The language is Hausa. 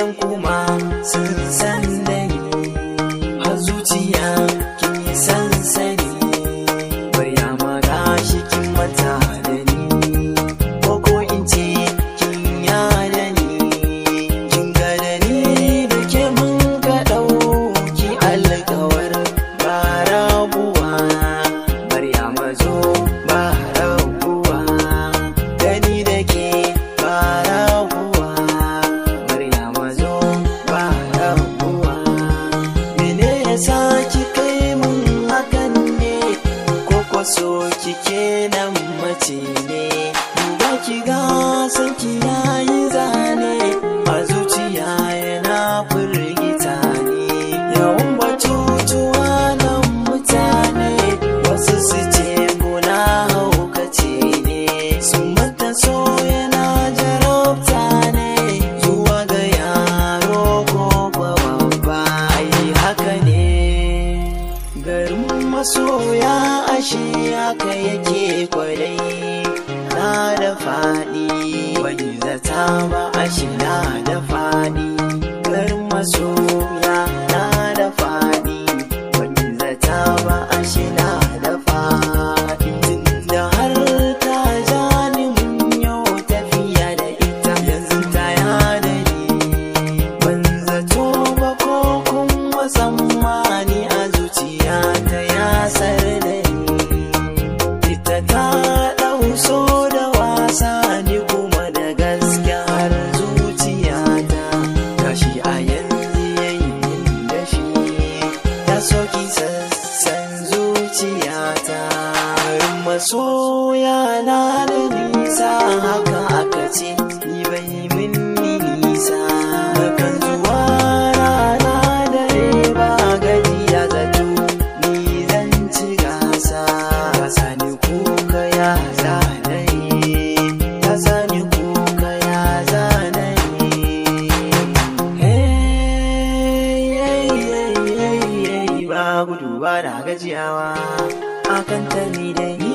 makiyan kuma sun san da ni, har zuciya kin yi sansani. Maryama gashi kin mata da ni, ko in ce kin yada ni, kin ga da ni da ke mun ka ɗauki alƙawar ba rabuwa. Maryama zo ba rabuwa, da ni da ke ba rabuwa. Maryama zo ba rabuwa. Mene yasa kika yi mun hakan ne, ko so kike nan mace ne? Duba ki ga sanki yayi zane, a zuciya yana firgita ne. Yawan batutuwa nan mutane, wasu su ce muna haukace ne, sun mata so yana jarabta ne, zuwa ga yaro ko babba. Ai haka ne garin masoya, ashe haka yake kwarai. Na da faɗi wani zata ba, ashe na da faɗi. Garin masoya na da faɗi, wani zata ba, ashe na da faɗi. Tunda har ta ja ni mun yau tafiya da ita, yanzu ta yada ni. Ban zato ba ko kuma tsammani, a zuciya ta yasar da ni. Ita ta ɗau so da wasa, ni kuma da gaske har zuciyata. Gashi a yanzu yayi min da shi, ya soki sassan zuciyata. Garin masoya na da nisa, haka aka ce ni bai min nisa. Nakan zuwa rana dare ba gajiya, zato ni zan ci gasa. Ya sani kuka ya zanayi, ya sani kuka ya zanayi. Hey, ba gudu ba da gajiyawa, akan ta ni da ni